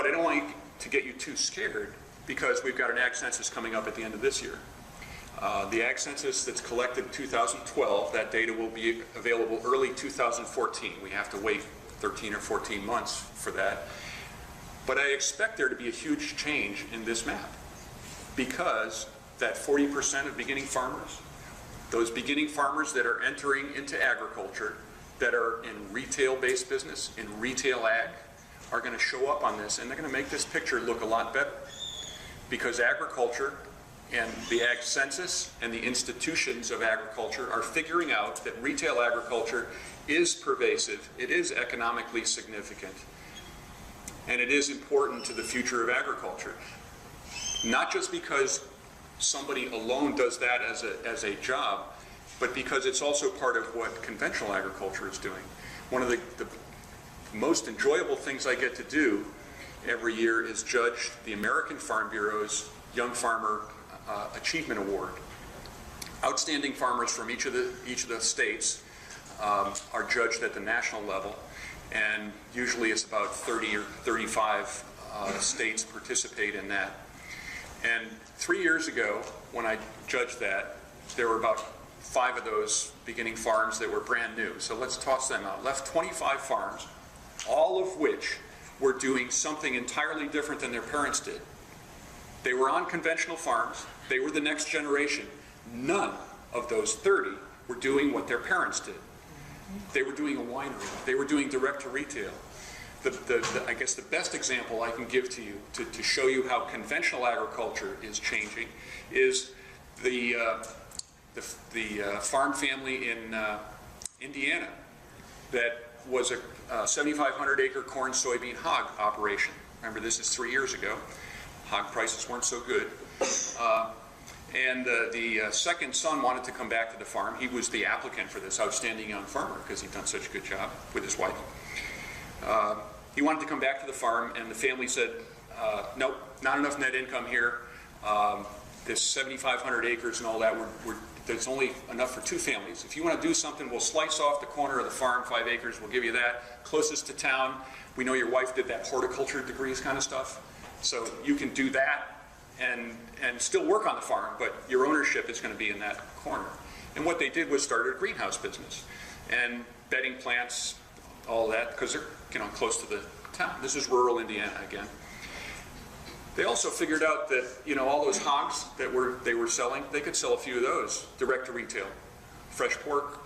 But I don't want to get you too scared, because we've got an ag census coming up at the end of this year. The ag census that's collected in 2012, that data will be available early 2014. We have to wait 13 or 14 months for that. But I expect there to be a huge change in this map, because that 40% of beginning farmers, those beginning farmers that are entering into agriculture, that are in retail-based business, in retail ag, are going to show up on this, and they're going to make this picture look a lot better. Because agriculture and the ag census and the institutions of agriculture are figuring out that retail agriculture is pervasive, it is economically significant, and it is important to the future of agriculture. Not just because somebody alone does that as a job, but because it's also part of what conventional agriculture is doing. One of the most enjoyable things I get to do every year is judge the American Farm Bureau's Young Farmer Achievement Award. Outstanding farmers from each of the states are judged at the national level, and usually it's about 30 or 35 states participate in that. And 3 years ago, when I judged that, there were about 5 of those beginning farms that were brand new. So let's toss them out. Left 25 farms, all of which were doing something entirely different than their parents did. They were on conventional farms. They were the next generation. None of those 30 were doing what their parents did. They were doing a winery. They were doing direct to retail. I guess the best example I can give to you to show you how conventional agriculture is changing is the farm family in Indiana that was a 7,500 acre corn soybean hog operation. Remember, this is 3 years ago. Hog prices weren't so good. And the second son wanted to come back to the farm. He was the applicant for this outstanding young farmer because he'd done such a good job with his wife. He wanted to come back to the farm, and the family said, nope, not enough net income here. This 7,500 acres and all that, there's only enough for 2 families. If you want to do something, we'll slice off the corner of the farm, 5 acres, we'll give you that. Closest to town, we know your wife did that horticulture degrees kind of stuff. So you can do that and still work on the farm, but your ownership is going to be in that corner. And what they did was started a greenhouse business and bedding plants, all that, because they're close to the town. This is rural Indiana again. They also figured out that all those hogs that they were selling, they could sell a few of those direct to retail. Fresh pork,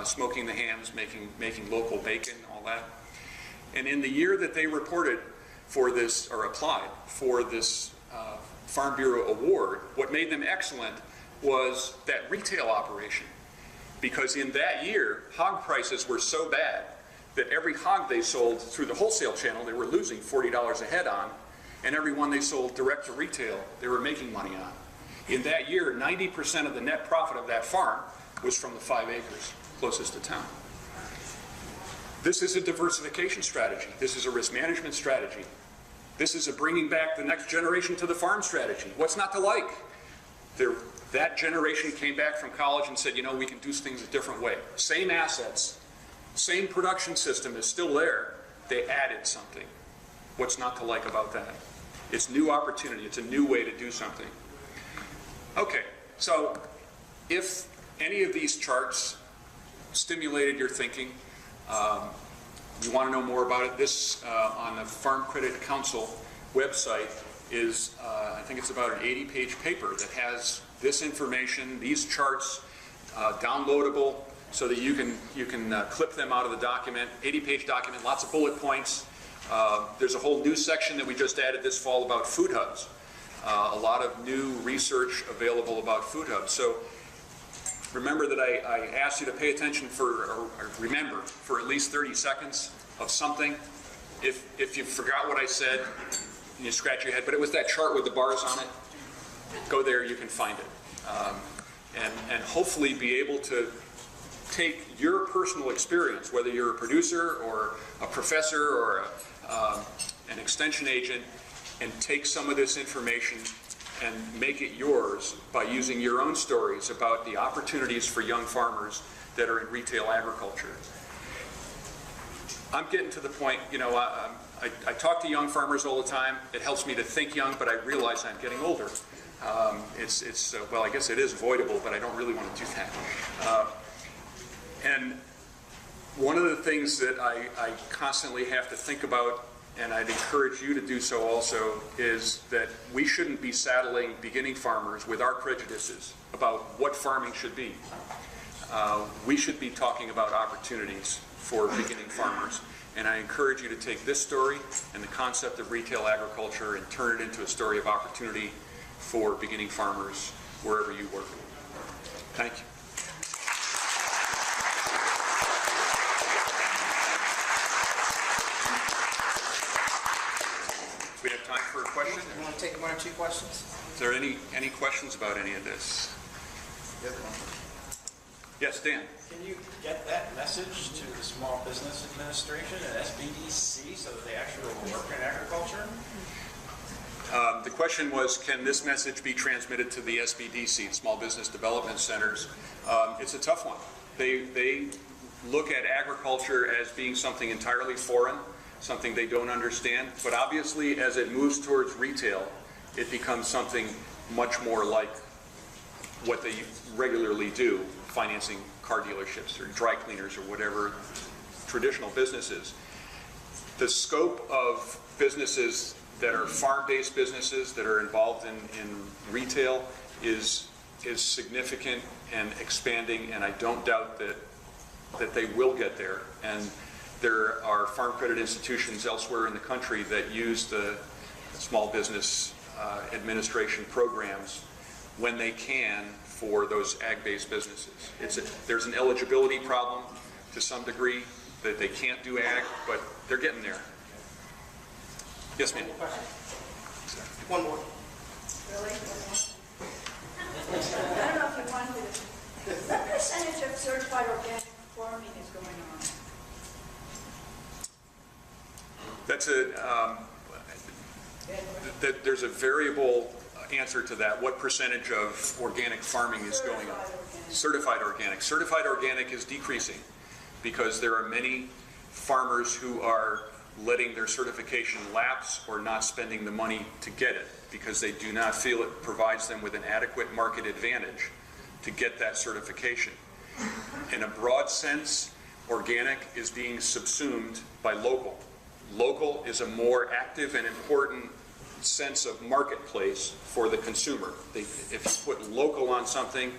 smoking the hams, making local bacon, all that. And in the year that they reported for this, or applied for this Farm Bureau award, what made them excellent was that retail operation. Because in that year, hog prices were so bad that every hog they sold through the wholesale channel, they were losing $40 a head on, and every one they sold direct to retail, they were making money on. In that year, 90% of the net profit of that farm was from the 5 acres closest to town. This is a diversification strategy. This is a risk management strategy. This is a bringing back the next generation to the farm strategy. What's not to like? That generation came back from college and said, we can do things a different way. Same assets, same production system is still there. They added something. What's not to like about that? It's new opportunity. It's a new way to do something. Okay, so if any of these charts stimulated your thinking, you want to know more about it, this on the Farm Credit Council website is, I think it's about an 80-page paper that has this information, these charts, downloadable so that you can clip them out of the document. 80-page document, lots of bullet points. There's a whole new section that we just added this fall about food hubs. A lot of new research available about food hubs. So remember that I asked you to pay attention or remember for at least 30 seconds of something. If you forgot what I said, and you scratch your head, but it was that chart with the bars on it. Go there, you can find it. And hopefully be able to take your personal experience, whether you're a producer or a professor or an extension agent, and take some of this information and make it yours by using your own stories about the opportunities for young farmers that are in retail agriculture. I'm getting to the point, you know, I talk to young farmers all the time. It helps me to think young, but I realize I'm getting older. Well, I guess it is avoidable, but I don't really want to do that. And one of the things that I constantly have to think about, and I'd encourage you to do so also, is that we shouldn't be saddling beginning farmers with our prejudices about what farming should be. We should be talking about opportunities for beginning farmers. And I encourage you to take this story and the concept of retail agriculture and turn it into a story of opportunity for beginning farmers wherever you work. Thank you. We have time for a question? You want to take one or two questions? Is there any questions about any of this? Yes, Dan. Can you get that message to the Small Business Administration and SBDC so that they actually work in agriculture? The question was, can this message be transmitted to the SBDC, Small Business Development Centers? It's a tough one. They look at agriculture as being something entirely foreign, something they don't understand, but obviously as it moves towards retail, it becomes something much more like what they regularly do, financing car dealerships or dry cleaners or whatever traditional businesses. The scope of businesses that are farm-based businesses that are involved in retail is significant and expanding, and I don't doubt that they will get there. And there are farm credit institutions elsewhere in the country that use the small business administration programs when they can for those ag-based businesses. There's an eligibility problem to some degree that they can't do ag, but they're getting there. Yes, ma'am. One more. Really? I don't know if you wanted to. What percentage of certified organic farming is going on? That's there's a variable answer to that. What percentage of organic farming is going on? Certified organic. Certified organic is decreasing because there are many farmers who are letting their certification lapse or not spending the money to get it because they do not feel it provides them with an adequate market advantage to get that certification. In a broad sense, organic is being subsumed by local. Local is a more active and important sense of marketplace for the consumer. If you put local on something,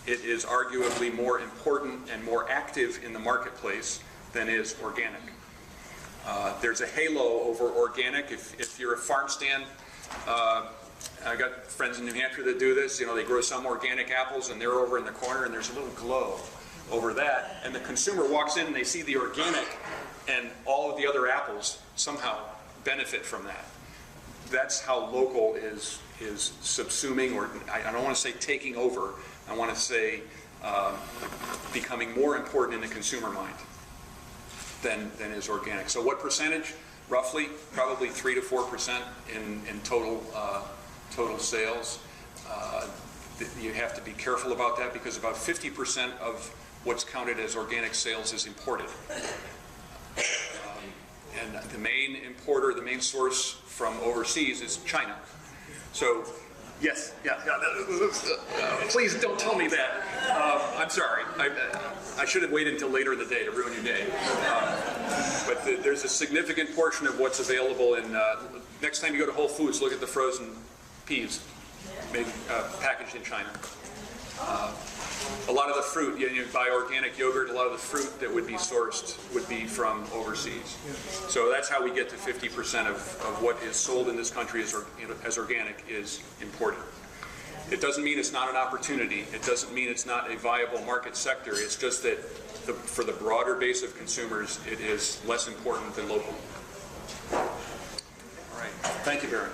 it is arguably more important and more active in the marketplace than is organic. There's a halo over organic. If you're a farm stand, I got friends in New Hampshire that do this. You know, they grow some organic apples and they're over in the corner and there's a little glow over that. And the consumer walks in and they see the organic and all of the other apples somehow benefit from that. That's how local is subsuming, or I don't want to say taking over. I want to say becoming more important in the consumer mind than is organic. So what percentage? Roughly, probably 3 to 4% in total sales. You have to be careful about that because about 50% of what's counted as organic sales is imported. And the main importer, the main source from overseas is China. So, yes, yeah. Please don't tell me that. I'm sorry. I should have waited until later in the day to ruin your day. But there's a significant portion of what's available in, next time you go to Whole Foods, look at the frozen peas made, packaged in China. A lot of the fruit, you buy organic yogurt, a lot of the fruit that would be sourced would be from overseas. So that's how we get to 50% of what is sold in this country as organic is imported. It doesn't mean it's not an opportunity. It doesn't mean it's not a viable market sector. It's just that for the broader base of consumers, it is less important than local. All right. Thank you, Baron.